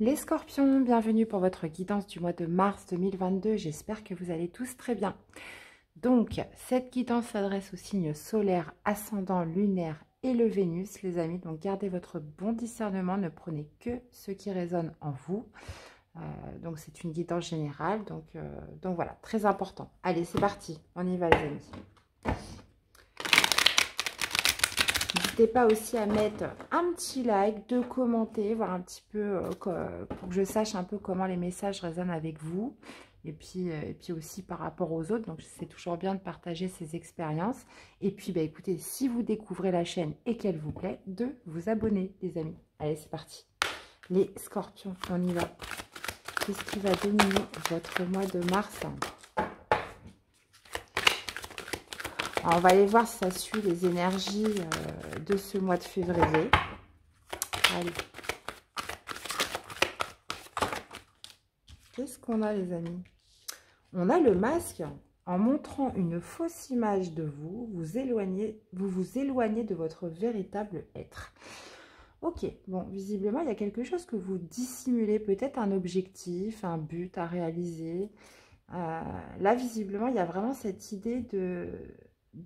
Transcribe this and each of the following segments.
Les scorpions, bienvenue pour votre guidance du mois de mars 2022. J'espère que vous allez tous très bien. Donc, cette guidance s'adresse aux signes solaires, ascendant, lunaire et le Vénus, les amis. Donc, gardez votre bon discernement, ne prenez que ce qui résonne en vous. Donc, c'est une guidance générale. Donc voilà, très important. Allez, c'est parti. On y va, les amis. N'hésitez pas aussi à mettre un petit like, de commenter, voir un petit peu pour que je sache un peu comment les messages résonnent avec vous. Et puis aussi par rapport aux autres. Donc, c'est toujours bien de partager ces expériences. Et puis, bah, écoutez, si vous découvrez la chaîne et qu'elle vous plaît, de vous abonner, les amis. Allez, c'est parti. Les scorpions, on y va. Qu'est-ce qui va dominer votre mois de mars ? Alors, on va aller voir si ça suit les énergies de ce mois de février. Allez. Qu'est-ce qu'on a, les amis? On a le masque. En montrant une fausse image de vous, vous vous éloignez de votre véritable être. Ok, bon, visiblement, il y a quelque chose que vous dissimulez, peut-être un objectif, un but à réaliser. Là, visiblement, il y a vraiment cette idée de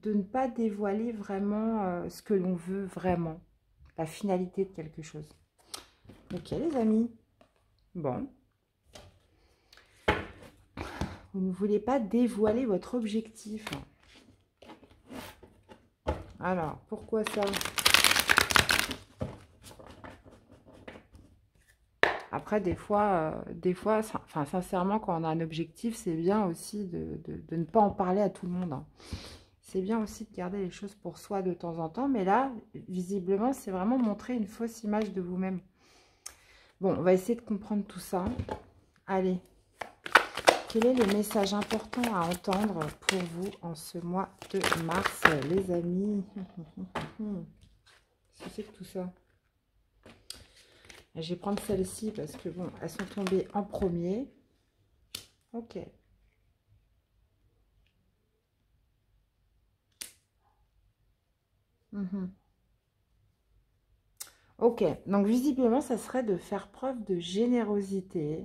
ne pas dévoiler vraiment ce que l'on veut vraiment, la finalité de quelque chose. Ok, les amis. Bon. Vous ne voulez pas dévoiler votre objectif. Alors, pourquoi ça? Après, des fois, enfin, sincèrement, quand on a un objectif, c'est bien aussi de ne pas en parler à tout le monde. Hein. C'est bien aussi de garder les choses pour soi de temps en temps. Mais là, visiblement, c'est vraiment montrer une fausse image de vous-même. Bon, on va essayer de comprendre tout ça. Allez. Quel est le message important à entendre pour vous en ce mois de mars, les amis? Qu'est-ce que c'est que tout ça? Je vais prendre celle-ci parce que, bon, elles sont tombées en premier. Ok. Ok, donc visiblement, ça serait de faire preuve de générosité.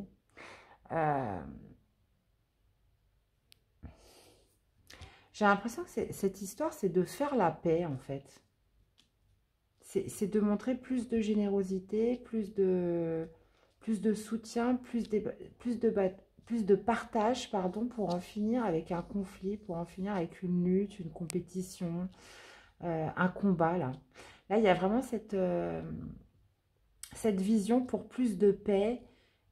J'ai l'impression que cette histoire, c'est de faire la paix, en fait. C'est de montrer plus de générosité, plus de soutien, plus de partage, pardon, pour en finir avec un conflit, pour en finir avec une lutte, une compétition, un combat, là. Là, il y a vraiment cette vision pour plus de paix,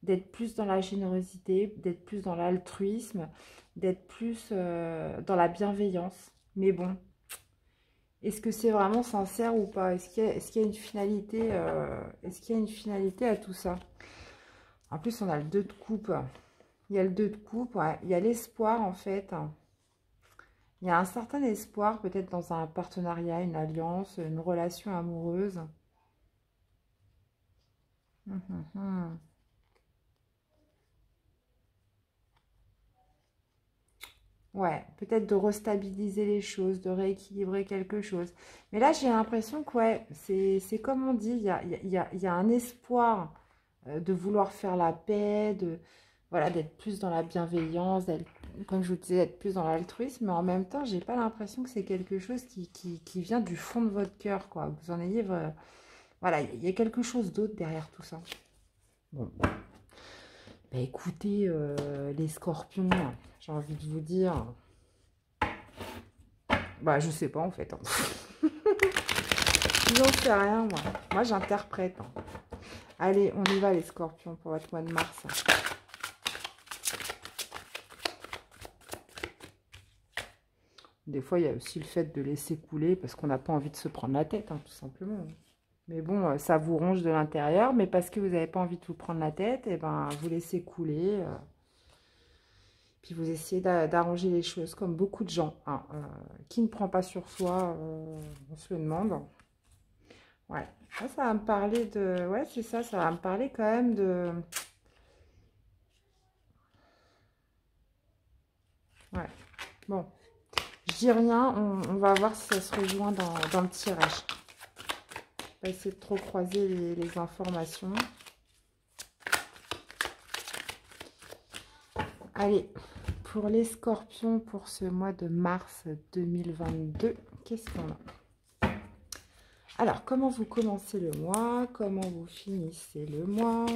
d'être plus dans la générosité, d'être plus dans l'altruisme, d'être plus dans la bienveillance. Mais bon, est-ce que c'est vraiment sincère ou pas? Est-ce qu'il y a une finalité à tout ça? En plus, on a le 2 de coupe. Il y a le 2 de coupe, ouais. Il y a l'espoir, en fait. Il y a un certain espoir, peut-être dans un partenariat, une alliance, une relation amoureuse. Ouais, peut-être de restabiliser les choses, de rééquilibrer quelque chose. Mais là, j'ai l'impression que, ouais, c'est comme on dit, il y a un espoir de vouloir faire la paix, voilà, d'être plus dans la bienveillance, comme je vous disais, d'être plus dans l'altruisme, mais en même temps, j'ai pas l'impression que c'est quelque chose qui vient du fond de votre cœur, quoi. Vous en ayez... voilà, il y a quelque chose d'autre derrière tout ça. Bon. Bah, écoutez, les scorpions, j'ai envie de vous dire... Bah, je sais pas, en fait. Hein. J'en sais rien, moi. Moi, j'interprète. Hein. Allez, on y va, les scorpions, pour votre mois de mars. Des fois, il y a aussi le fait de laisser couler parce qu'on n'a pas envie de se prendre la tête, hein, tout simplement. Mais bon, ça vous ronge de l'intérieur, mais parce que vous n'avez pas envie de vous prendre la tête, et ben, vous laissez couler. Puis vous essayez d'arranger les choses, comme beaucoup de gens. Hein, qui ne prend pas sur soi, on se le demande. Ouais, ça va me parler de... Ouais, c'est ça, ça va me parler quand même de... Ouais, bon. Je dis rien, on va voir si ça se rejoint dans le tirage. On va essayer de trop croiser les informations. Allez, pour les scorpions, pour ce mois de mars 2022, qu'est-ce qu'on a? Alors, comment vous commencez le mois? Comment vous finissez le mois?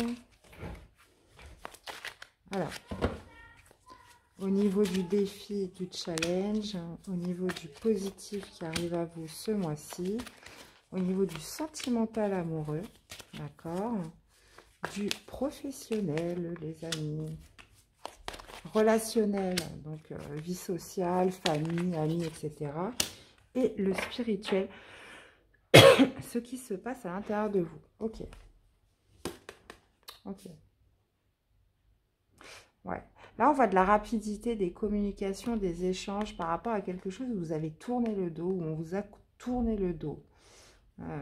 Alors, au niveau du défi, du challenge, au niveau du positif qui arrive à vous ce mois-ci, au niveau du sentimental amoureux, d'accord? Du professionnel, les amis. Relationnel, donc vie sociale, famille, amis, etc. Et le spirituel, ce qui se passe à l'intérieur de vous. Ok. Ok. Ouais. Là, on voit de la rapidité des communications, des échanges par rapport à quelque chose où vous avez tourné le dos, où on vous a tourné le dos. Ouais,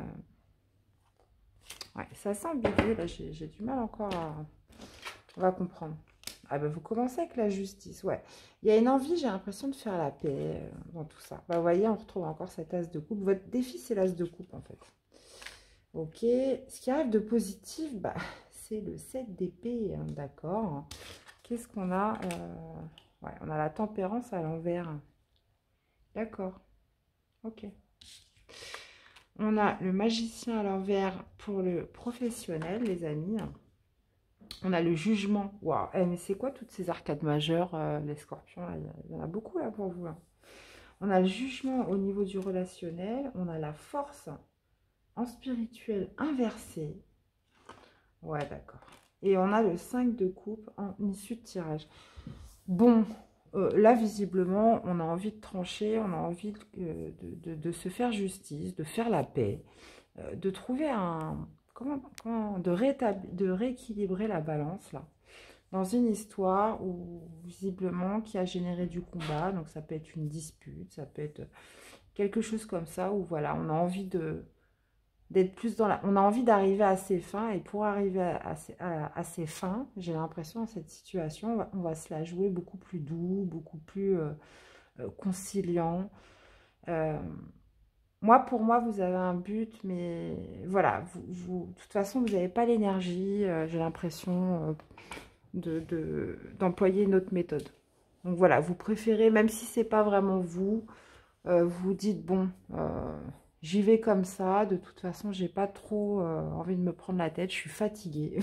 ça sent ambigu. Là, j'ai du mal encore à... On va comprendre. Ah ben, vous commencez avec la justice, ouais. Il y a une envie, j'ai l'impression, de faire la paix dans tout ça. Bah, vous voyez, on retrouve encore cet as de coupe. Votre défi, c'est l'as de coupe, en fait. Ok. Ce qui arrive de positif, bah, c'est le 7 d'épée, hein, d'accord. Qu'est-ce qu'on a? Ouais, on a la tempérance à l'envers. D'accord. Ok. On a le magicien à l'envers pour le professionnel, les amis. On a le jugement. Waouh, mais c'est quoi toutes ces arcades majeures, les scorpions là, il y en a beaucoup là pour vous. Là. On a le jugement au niveau du relationnel. On a la force en spirituel inversé. Ouais, d'accord. Et on a le 5 de coupe en issue de tirage. Bon, là, visiblement, on a envie de trancher. On a envie de se faire justice, de faire la paix, de trouver un... de rééquilibrer la balance, là. Dans une histoire où, visiblement, qui a généré du combat. Donc, ça peut être une dispute, ça peut être quelque chose comme ça, où, voilà, on a envie d'être plus dans la... On a envie d'arriver à ses fins, et pour arriver à ses fins, j'ai l'impression, dans cette situation, on va se la jouer beaucoup plus doux, beaucoup plus conciliant. Moi, pour moi, vous avez un but, mais voilà, de toute façon, vous n'avez pas l'énergie, j'ai l'impression... d'employer une autre méthode. Donc voilà, vous préférez, même si c'est pas vraiment vous, vous dites, bon, j'y vais comme ça, de toute façon, j'ai pas trop envie de me prendre la tête, je suis fatiguée.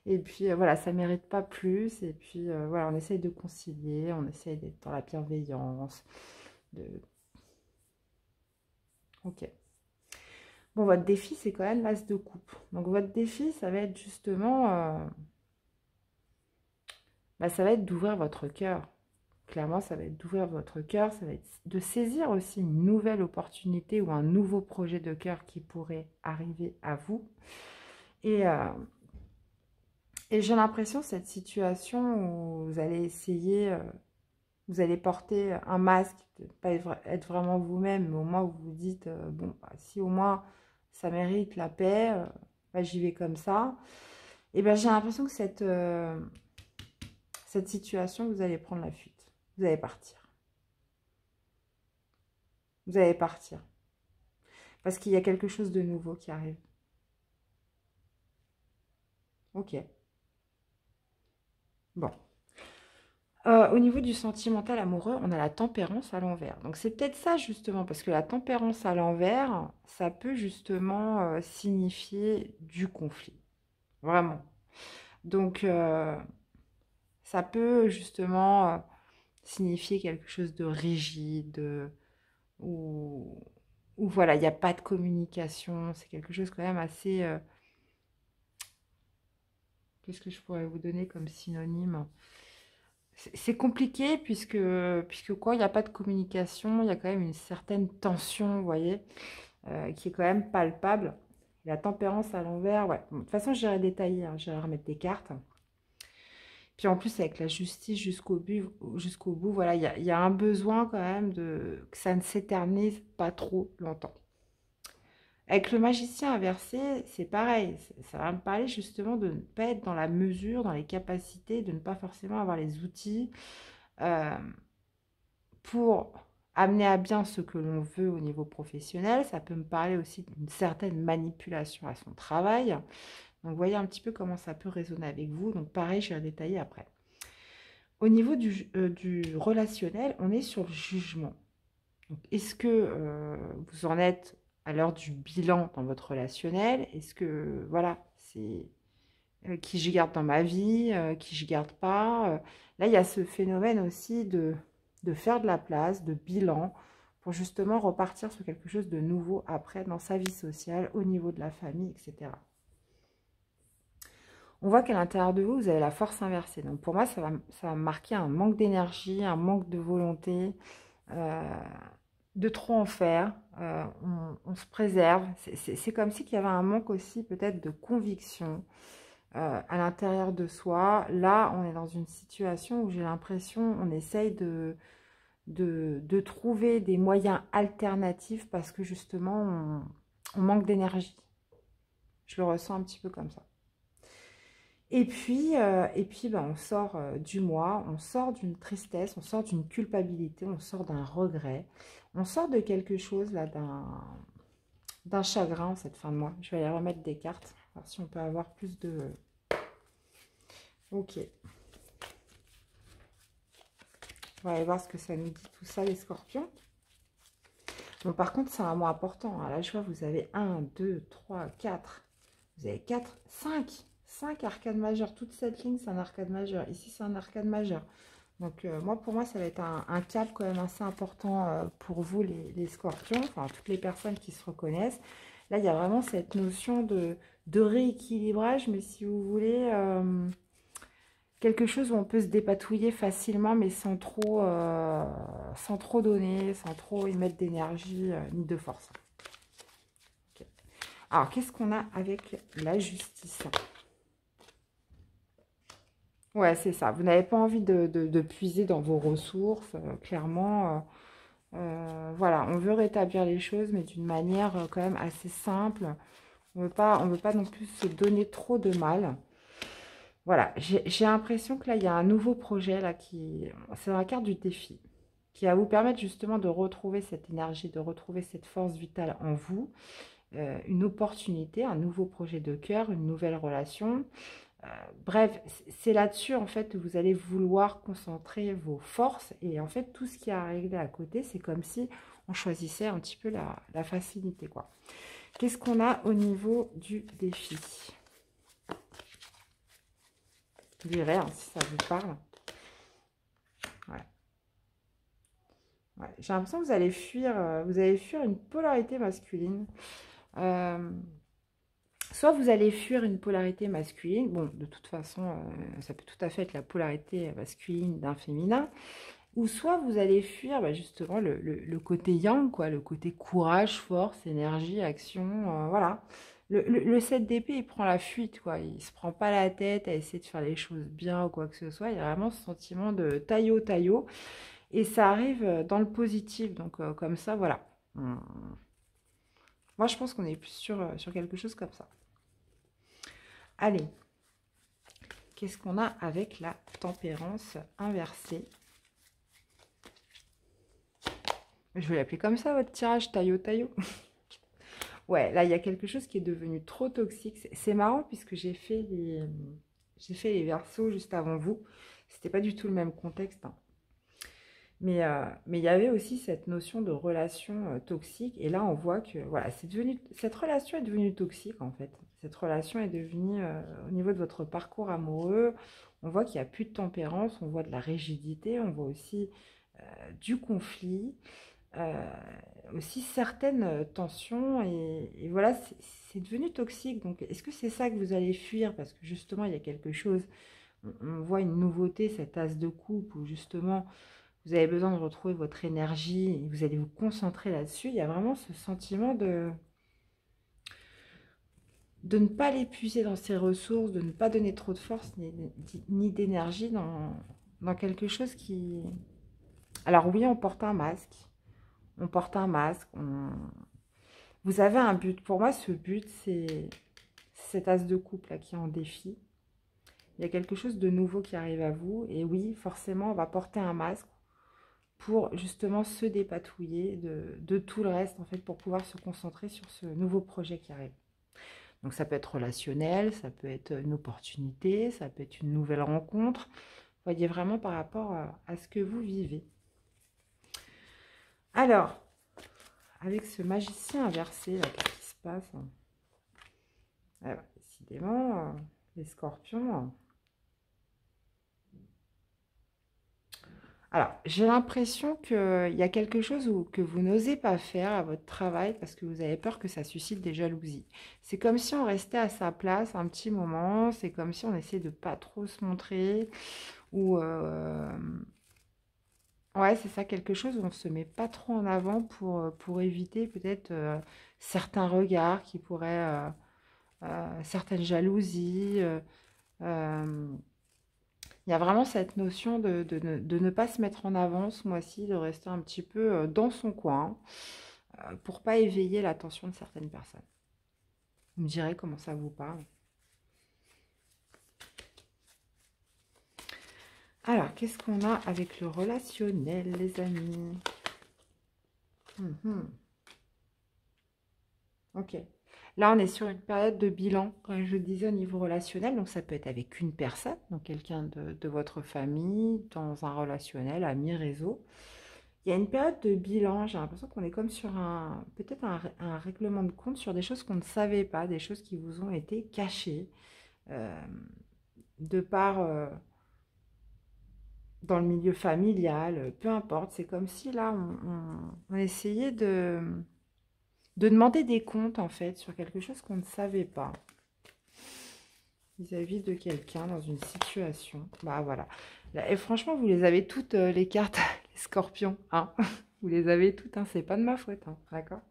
Et puis voilà, ça mérite pas plus. Et puis voilà, on essaye de concilier, on essaye d'être dans la bienveillance. Ok. Bon, votre défi, c'est quand même l'as de coupe. Donc votre défi, ça va être justement... ça va être d'ouvrir votre cœur. Clairement, ça va être d'ouvrir votre cœur, ça va être de saisir aussi une nouvelle opportunité ou un nouveau projet de cœur qui pourrait arriver à vous. Et j'ai l'impression, cette situation où vous allez essayer, vous allez porter un masque, pas être vraiment vous-même, mais au moins vous vous dites, bon, si au moins ça mérite la paix, j'y vais comme ça. Et bien, j'ai l'impression que cette situation, vous allez prendre la fuite. Vous allez partir. Vous allez partir. Parce qu'il y a quelque chose de nouveau qui arrive. Ok. Bon. Au niveau du sentimental amoureux, on a la tempérance à l'envers. Donc, c'est peut-être ça, justement, parce que la tempérance à l'envers, ça peut justement signifier du conflit. Vraiment. Donc, ça peut justement signifier quelque chose de rigide, ou voilà, il n'y a pas de communication. C'est quelque chose quand même assez... qu'est-ce que je pourrais vous donner comme synonyme? C'est compliqué puisque quand il n'y a pas de communication, il y a quand même une certaine tension, vous voyez, qui est quand même palpable. La tempérance à l'envers, ouais. Bon, de toute façon, j'irai détailler, hein, j'irai remettre des cartes. Puis en plus, avec la justice jusqu'au bout, voilà, il y a un besoin quand même que ça ne s'éternise pas trop longtemps. Avec le magicien inversé, c'est pareil. Ça va me parler justement de ne pas être dans la mesure, dans les capacités, de ne pas forcément avoir les outils pour amener à bien ce que l'on veut au niveau professionnel. Ça peut me parler aussi d'une certaine manipulation à son travail. Donc, voyez un petit peu comment ça peut résonner avec vous. Donc, pareil, je vais détailler après. Au niveau du relationnel, on est sur le jugement. Est-ce que vous en êtes à l'heure du bilan dans votre relationnel? Est-ce que, voilà, c'est qui je garde dans ma vie, qui je garde pas? Là, il y a ce phénomène aussi de faire de la place, de bilan, pour justement repartir sur quelque chose de nouveau après dans sa vie sociale, au niveau de la famille, etc. On voit qu'à l'intérieur de vous, vous avez la force inversée. Donc pour moi, ça va marquer un manque d'énergie, un manque de volonté, euh, de trop en faire. On se préserve. C'est comme si qu'il y avait un manque aussi peut-être de conviction à l'intérieur de soi. Là, on est dans une situation où j'ai l'impression on essaye de trouver des moyens alternatifs parce que justement, on manque d'énergie. Je le ressens un petit peu comme ça. Et puis ben, on sort du mois, on sort d'une tristesse, on sort d'une culpabilité, on sort d'un regret, on sort de quelque chose là, d'un chagrin en cette fin de mois. Je vais aller remettre des cartes, voir si on peut avoir plus de... Ok. On va aller voir ce que ça nous dit tout ça, les scorpions. Bon, par contre, c'est un mois important. Hein. Là, je vois, vous avez 1, 2, 3, 4. Vous avez 4, 5. 5 arcades majeures. Toute cette ligne, c'est un arcade majeur. Ici, c'est un arcade majeur. Donc, pour moi, ça va être un cap quand même assez important pour vous, les scorpions. Enfin, toutes les personnes qui se reconnaissent. Là, il y a vraiment cette notion de rééquilibrage. Mais si vous voulez... quelque chose où on peut se dépatouiller facilement, mais sans trop donner, sans trop y mettre d'énergie ni de force. Okay. Alors, qu'est-ce qu'on a avec la justice? Ouais, c'est ça. Vous n'avez pas envie de puiser dans vos ressources, clairement. Voilà, on veut rétablir les choses, mais d'une manière quand même assez simple. On veut pas non plus se donner trop de mal. Voilà, j'ai l'impression que là, il y a un nouveau projet, là, c'est dans la carte du défi, qui va vous permettre justement de retrouver cette énergie, de retrouver cette force vitale en vous, une opportunité, un nouveau projet de cœur, une nouvelle relation. Bref, c'est là-dessus, en fait, que vous allez vouloir concentrer vos forces. Et en fait, tout ce qui est à régler à côté, c'est comme si on choisissait un petit peu la facilité, quoi. Qu'est-ce qu'on a au niveau du défi ? Vous direz, hein, si ça vous parle. Ouais. Ouais. J'ai l'impression que vous allez fuir une polarité masculine. Soit vous allez fuir une polarité masculine. Bon, de toute façon, ça peut tout à fait être la polarité masculine d'un féminin. Ou soit vous allez fuir bah, justement le côté yang, quoi, le côté courage, force, énergie, action, voilà. Le 7 d'épée, il prend la fuite, quoi. Il se prend pas la tête à essayer de faire les choses bien ou quoi que ce soit. Il y a vraiment ce sentiment de taillot. Et ça arrive dans le positif. Donc, comme ça, voilà. Moi, je pense qu'on est plus sur quelque chose comme ça. Allez. Qu'est-ce qu'on a avec la tempérance inversée? Je vais l'appeler comme ça, votre tirage, taillot. Ouais, là, il y a quelque chose qui est devenu trop toxique. C'est marrant puisque j'ai fait les versos juste avant vous. C'était pas du tout le même contexte. Hein. Mais il y avait aussi cette notion de relation toxique. Et là, on voit que voilà, cette relation est devenue toxique, en fait. Cette relation est devenue, au niveau de votre parcours amoureux, on voit qu'il n'y a plus de tempérance, on voit de la rigidité, on voit aussi du conflit. Aussi certaines tensions et voilà, c'est devenu toxique. Donc, est-ce que c'est ça que vous allez fuir? Parce que justement, il y a quelque chose, on voit une nouveauté, cette as de coupe, où justement, vous avez besoin de retrouver votre énergie et vous allez vous concentrer là-dessus. Il y a vraiment ce sentiment de ne pas l'épuiser dans ses ressources, de ne pas donner trop de force ni d'énergie dans quelque chose qui... Alors oui, on porte un masque. On porte un masque, vous avez un but. Pour moi, ce but, c'est cet as de coupe là qui est en défi. Il y a quelque chose de nouveau qui arrive à vous. Et oui, forcément, on va porter un masque pour justement se dépatouiller de tout le reste, en fait, pour pouvoir se concentrer sur ce nouveau projet qui arrive. Donc, ça peut être relationnel, ça peut être une opportunité, ça peut être une nouvelle rencontre. Voyez vraiment par rapport à ce que vous vivez. Alors, avec ce magicien inversé, là, qu'est-ce qui se passe? Ah, décidément, les scorpions. Alors, j'ai l'impression qu'il y a quelque chose que vous n'osez pas faire à votre travail parce que vous avez peur que ça suscite des jalousies. C'est comme si on restait à sa place un petit moment, c'est comme si on essayait de pas trop se montrer, ou ouais, c'est ça, quelque chose où on se met pas trop en avant pour éviter peut-être certains regards qui pourraient, certaines jalousies. Euh, Il y a vraiment cette notion de ne pas se mettre en avant ce mois-ci, de rester un petit peu dans son coin pour pas éveiller l'attention de certaines personnes. Vous me direz comment ça vous parle. Alors, qu'est-ce qu'on a avec le relationnel, les amis? Ok. Là, on est sur une période de bilan, comme je disais, au niveau relationnel. Donc, ça peut être avec une personne, donc quelqu'un de votre famille, dans un relationnel, ami, réseau. Il y a une période de bilan. J'ai l'impression qu'on est comme sur peut-être un règlement de compte sur des choses qu'on ne savait pas, des choses qui vous ont été cachées, euh, de par dans le milieu familial, peu importe. C'est comme si là, on essayait de demander des comptes, en fait, sur quelque chose qu'on ne savait pas vis-à-vis de quelqu'un dans une situation. Bah voilà. Là, et franchement, vous les avez toutes, les cartes, les scorpions, hein. Vous les avez toutes, hein. C'est pas de ma faute, hein. D'accord?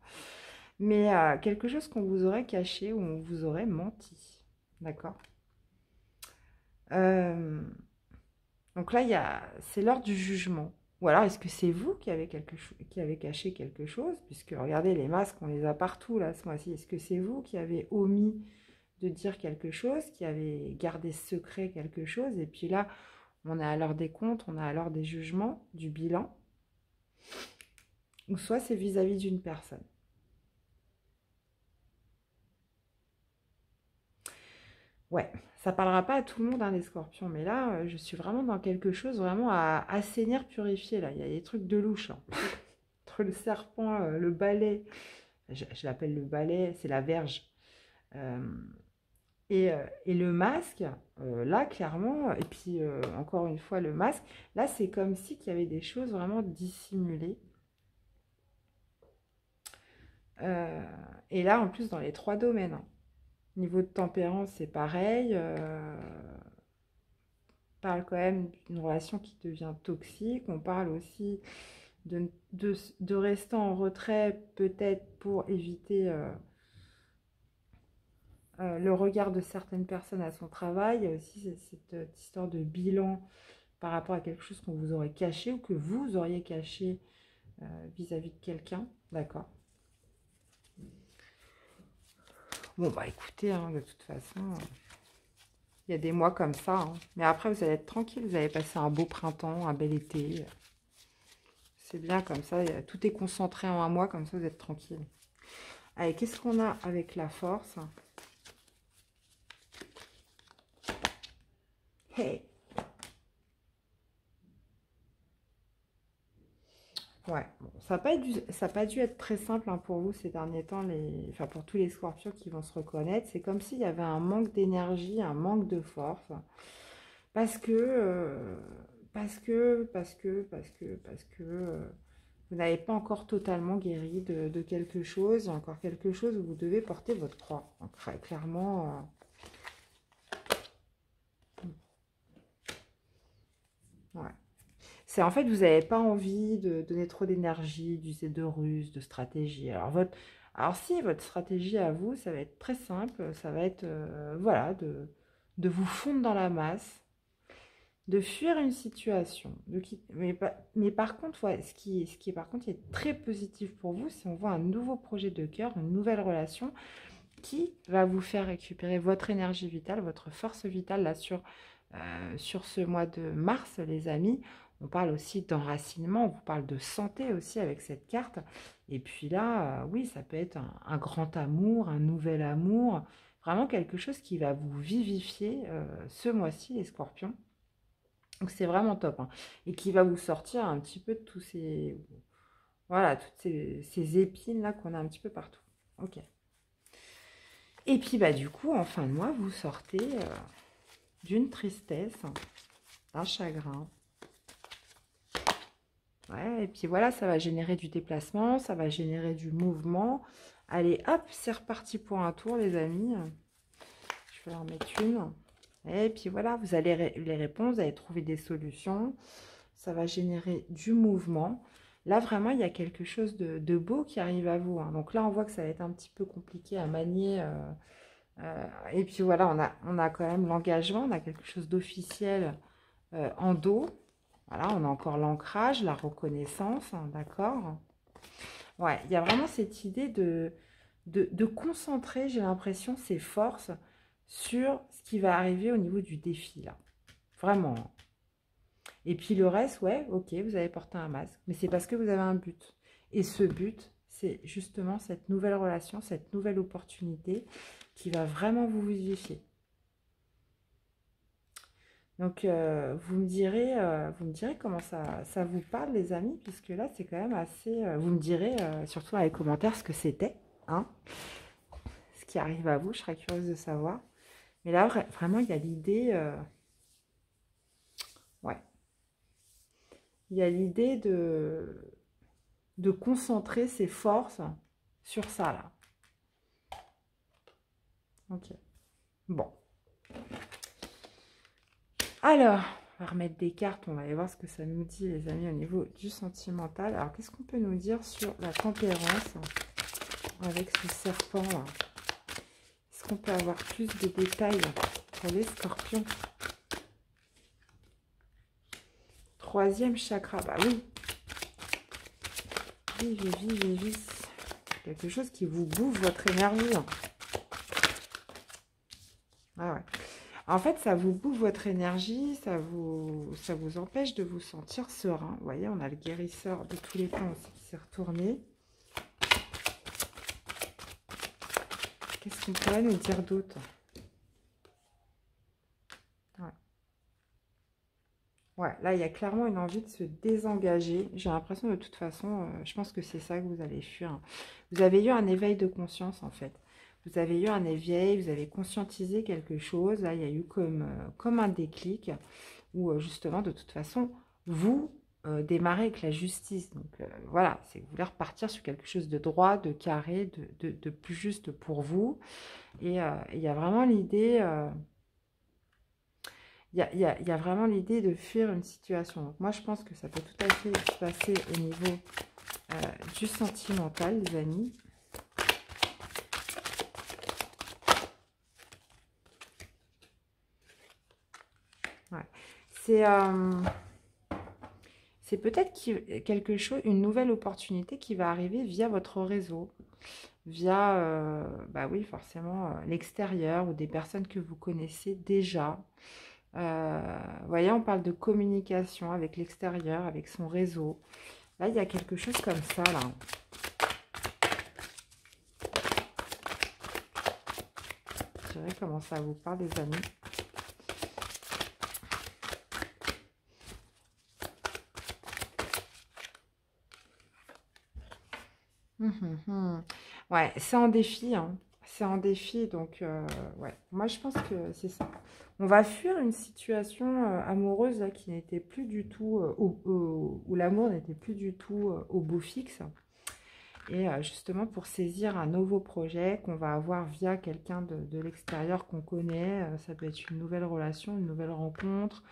Mais quelque chose qu'on vous aurait caché ou on vous aurait menti. D'accord? Euh, donc là, c'est l'heure du jugement. Ou alors, est-ce que c'est vous qui avez caché quelque chose? Puisque regardez, les masques, on les a partout là ce mois-ci. Est-ce que c'est vous qui avez omis de dire quelque chose, qui avez gardé secret quelque chose? Et puis là, on est à l'heure des comptes, on est à l'heure des jugements, du bilan. Ou soit c'est vis-à-vis d'une personne. Ouais, ça parlera pas à tout le monde, hein, les scorpions, mais là, je suis vraiment dans quelque chose vraiment à assainir, purifier, là. Il y a des trucs de louche, hein. Entre le serpent, le balai, je l'appelle le balai, c'est la verge, euh, et le masque, là, clairement, et puis, encore une fois, le masque, là, c'est comme si qu'il y avait des choses vraiment dissimulées. Euh, et là, en plus, dans les trois domaines, hein. Niveau de tempérance, c'est pareil. Parle quand même d'une relation qui devient toxique. On parle aussi de rester en retrait, peut-être pour éviter le regard de certaines personnes à son travail. Il y a aussi cette histoire de bilan par rapport à quelque chose qu'on vous aurait caché ou que vous auriez caché vis-à-vis de quelqu'un. D'accord. Bon, bah écoutez, hein, de toute façon, il y a des mois comme ça, hein. Mais après, vous allez être tranquille. Vous allez passer un beau printemps, un bel été. C'est bien comme ça. Tout est concentré en un mois, comme ça, vous êtes tranquille. Allez, qu'est-ce qu'on a avec la force? Hey! Ouais, bon, ça n'a pas dû être très simple, hein, pour vous ces derniers temps, enfin, pour tous les scorpions qui vont se reconnaître. C'est comme s'il y avait un manque d'énergie, un manque de force. Parce que, parce que vous n'avez pas encore totalement guéri de quelque chose. Il y a encore quelque chose où vous devez porter votre croix. Donc, clairement, ouais. C'est en fait, vous n'avez pas envie de donner trop d'énergie, d'user de ruse, de stratégie. Alors si, votre stratégie à vous, ça va être très simple. Ça va être, voilà, de vous fondre dans la masse, de fuir une situation. Mais par contre, ouais, ce qui est par contre est très positif pour vous, c'est on voit un nouveau projet de cœur, une nouvelle relation qui va vous faire récupérer votre énergie vitale, votre force vitale là sur ce mois de mars, les amis. On parle aussi d'enracinement, on vous parle de santé aussi avec cette carte. Et puis là, oui, ça peut être un grand amour, un nouvel amour, vraiment quelque chose qui va vous vivifier ce mois-ci, les scorpions. Donc c'est vraiment top, hein. Et qui va vous sortir un petit peu de tous ces... Voilà, toutes ces épines là qu'on a un petit peu partout. Ok. Et puis bah du coup, en fin de mois, vous sortez d'une tristesse, d'un chagrin. Ouais, et puis voilà, ça va générer du déplacement, ça va générer du mouvement. Allez, hop, c'est reparti pour un tour, les amis. Je vais en mettre une. Et puis voilà, vous allez les répondre, vous allez trouver des solutions. Ça va générer du mouvement. Là, vraiment, il y a quelque chose de beau qui arrive à vous, hein. Donc là, on voit que ça va être un petit peu compliqué à manier. Et puis voilà, on a quand même l'engagement, on a quelque chose d'officiel en dos. Voilà, on a encore l'ancrage, la reconnaissance, hein, d'accord? Ouais, il y a vraiment cette idée de concentrer, j'ai l'impression, ses forces sur ce qui va arriver au niveau du défi, là. Vraiment, hein. Et puis le reste, ouais, ok, vous avez porté un masque, mais c'est parce que vous avez un but. Et ce but, c'est justement cette nouvelle relation, cette nouvelle opportunité qui va vraiment vous vivifier. Donc, vous me direz comment ça vous parle, les amis, puisque là, c'est quand même assez... vous me direz, surtout dans les commentaires, ce que c'était, hein, ce qui arrive à vous, je serais curieuse de savoir. Mais là, vraiment, il y a l'idée... ouais, il y a l'idée de concentrer ses forces sur ça, là. Ok. Bon. Alors, on va remettre des cartes. On va aller voir ce que ça nous dit, les amis, au niveau du sentimental. Alors, qu'est-ce qu'on peut nous dire sur la tempérance avec ce serpent-là? Est-ce qu'on peut avoir plus de détails pour les scorpions? Troisième chakra. Bah oui. Vive. Quelque chose qui vous bouffe votre énergie. Ah ouais. En fait, ça vous bouffe votre énergie, ça vous empêche de vous sentir serein. Vous voyez, on a le guérisseur de tous les temps aussi qui s'est retourné. Qu'est-ce qu'on pourrait nous dire d'autre? Ouais, là, il y a clairement une envie de se désengager. J'ai l'impression, de toute façon, je pense que c'est ça que vous allez fuir. Vous avez eu un éveil de conscience, en fait. Vous avez eu un éveil, vous avez conscientisé quelque chose. Là, il y a eu comme un déclic où, justement, de toute façon, vous démarrez avec la justice. Donc, voilà, c'est que vous voulez repartir sur quelque chose de droit, de carré, de plus juste pour vous. Et il y a vraiment l'idée... il y a vraiment l'idée de fuir une situation. Donc moi, je pense que ça peut tout à fait se passer au niveau du sentimental, les amis. Ouais. C'est peut-être quelque chose, une nouvelle opportunité qui va arriver via votre réseau, via, bah oui, forcément, l'extérieur ou des personnes que vous connaissez déjà. Vous voyez, on parle de communication avec l'extérieur, avec son réseau. Là, il y a quelque chose comme ça, là. Je dirais comment ça vous parle, les amis. Ouais, c'est un défi, hein. C'est un défi, donc ouais. Moi, je pense que c'est ça. On va fuir une situation amoureuse là, qui n'était plus du tout, où l'amour n'était plus du tout au beau fixe. Et justement, pour saisir un nouveau projet qu'on va avoir via quelqu'un de l'extérieur qu'on connaît, ça peut être une nouvelle relation, une nouvelle rencontre.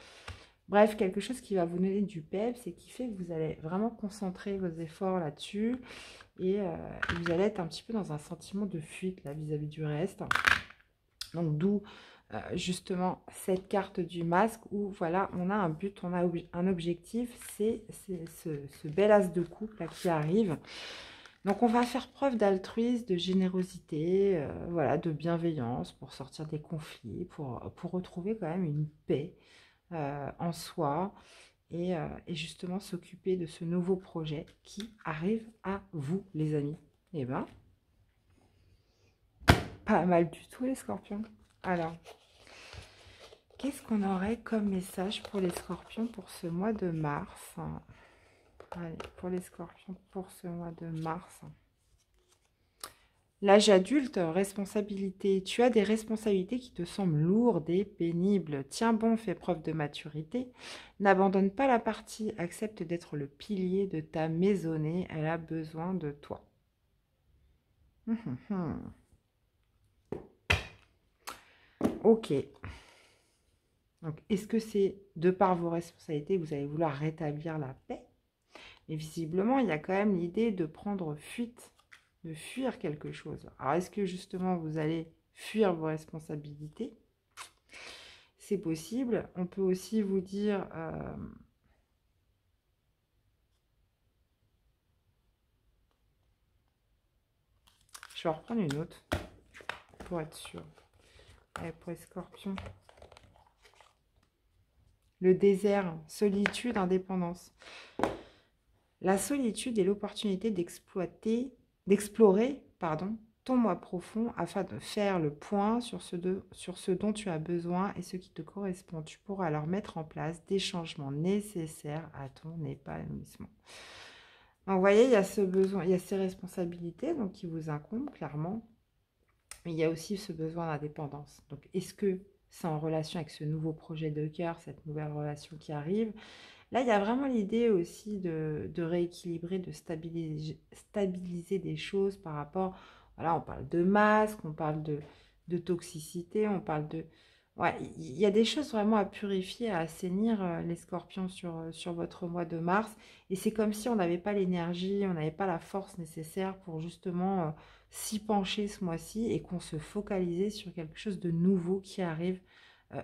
Bref, quelque chose qui va vous donner du peps et qui fait que vous allez vraiment concentrer vos efforts là-dessus. Et vous allez être un petit peu dans un sentiment de fuite là vis-à-vis du reste. Donc d'où justement cette carte du masque où voilà, on a un but, on a un objectif, c'est ce bel as de coupe là qui arrive. Donc on va faire preuve d'altruisme, de générosité, voilà, de bienveillance pour sortir des conflits, pour retrouver quand même une paix en soi. Et justement s'occuper de ce nouveau projet qui arrive à vous, les amis. Eh ben, pas mal du tout, les scorpions. Alors, Qu'est-ce qu'on aurait comme message pour les scorpions pour ce mois de mars? Allez, pour les scorpions pour ce mois de mars. L'âge adulte, responsabilité. Tu as des responsabilités qui te semblent lourdes et pénibles. Tiens bon, fais preuve de maturité. N'abandonne pas la partie. Accepte d'être le pilier de ta maisonnée. Elle a besoin de toi. Ok. Donc, est-ce que c'est de par vos responsabilités que vous allez vouloir rétablir la paix? Mais visiblement, il y a quand même l'idée de prendre fuite, de fuir quelque chose. Alors, est-ce que justement, vous allez fuir vos responsabilités? C'est possible. On peut aussi vous dire... Je vais en reprendre une autre, pour être sûr. Allez, pour les scorpions. Le désert, solitude, indépendance. La solitude est l'opportunité d'explorer, ton moi profond afin de faire le point sur ce dont tu as besoin et ce qui te correspond. Tu pourras alors mettre en place des changements nécessaires à ton épanouissement. Donc, vous voyez, il y a ce besoin, il y a ces responsabilités donc, qui vous incombent clairement. Mais il y a aussi ce besoin d'indépendance. Donc, est-ce que c'est en relation avec ce nouveau projet de cœur, cette nouvelle relation qui arrive? Là, il y a vraiment l'idée aussi de rééquilibrer, de stabiliser des choses par rapport... Voilà, on parle de masque, on parle de toxicité, on parle de... Ouais, il y a des choses vraiment à purifier, à assainir les scorpions sur votre mois de mars. Et c'est comme si on n'avait pas l'énergie, on n'avait pas la force nécessaire pour justement s'y pencher ce mois-ci et qu'on se focalisait sur quelque chose de nouveau qui arrive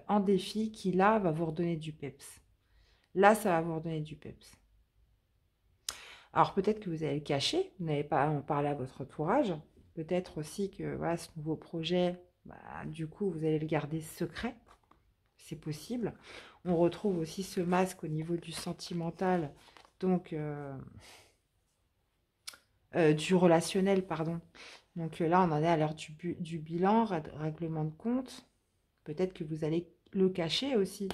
en défi, qui là va vous redonner du peps. Là, ça va vous redonner du peps. Alors, peut-être que vous allez le cacher, vous n'avez pas en parlé à votre entourage. Peut-être aussi que voilà, ce nouveau projet, du coup, vous allez le garder secret. C'est possible. On retrouve aussi ce masque au niveau du sentimental, donc du relationnel, pardon. Donc là, on en est à l'heure du bilan, règlement de compte. Peut-être que vous allez le cacher aussi.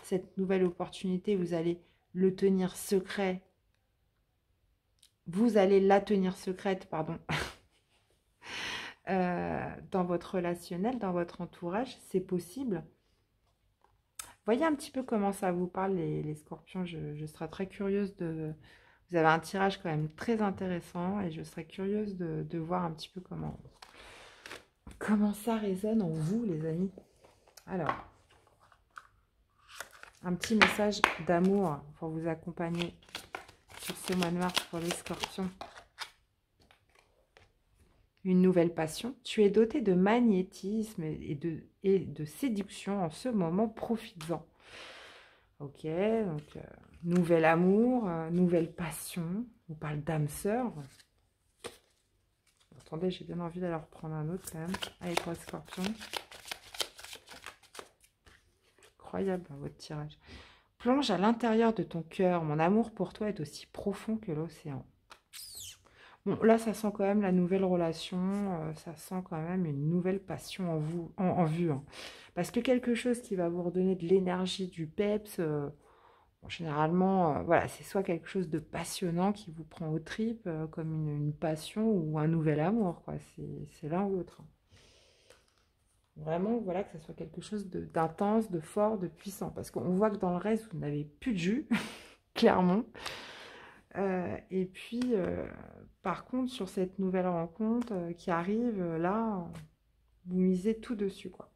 Cette nouvelle opportunité, vous allez le tenir secret. Vous allez la tenir secrète, pardon, dans votre relationnel, dans votre entourage. C'est possible. Voyez un petit peu comment ça vous parle, les scorpions. Je serais très curieuse de... Vous avez un tirage quand même très intéressant et je serais curieuse de voir un petit peu comment ça résonne en vous, les amis. Alors, un petit message d'amour pour vous accompagner sur ce mois de mars pour les scorpions. Une nouvelle passion. Tu es doté de magnétisme et de séduction en ce moment, profites-en. Ok, donc nouvel amour, nouvelle passion. On parle d'âme sœur. Attendez, j'ai bien envie d'aller reprendre un autre quand même. Allez, pour les scorpions. Incroyable votre tirage. Plonge à l'intérieur de ton cœur. Mon amour pour toi est aussi profond que l'océan. Bon, là, ça sent quand même la nouvelle relation. Ça sent quand même une nouvelle passion en vue. Hein. Parce que quelque chose qui va vous redonner de l'énergie, du peps... Bon, généralement, voilà, c'est soit quelque chose de passionnant qui vous prend aux tripes, comme une passion ou un nouvel amour, quoi. C'est l'un ou l'autre. Vraiment, voilà, que ce soit quelque chose d'intense, de fort, de puissant. Parce qu'on voit que dans le reste, vous n'avez plus de jus, clairement. Et puis, par contre, sur cette nouvelle rencontre qui arrive, là, vous misez tout dessus, quoi.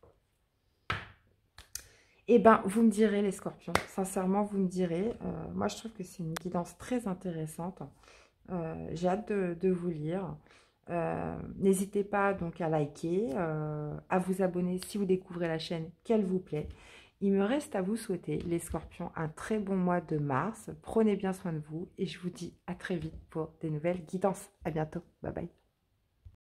Eh bien, vous me direz, les scorpions, sincèrement, vous me direz. Moi, je trouve que c'est une guidance très intéressante. J'ai hâte de vous lire. N'hésitez pas donc à liker, à vous abonner si vous découvrez la chaîne, qu'elle vous plaît. Il me reste à vous souhaiter, les scorpions, un très bon mois de mars. Prenez bien soin de vous et je vous dis à très vite pour des nouvelles guidances. À bientôt. Bye bye.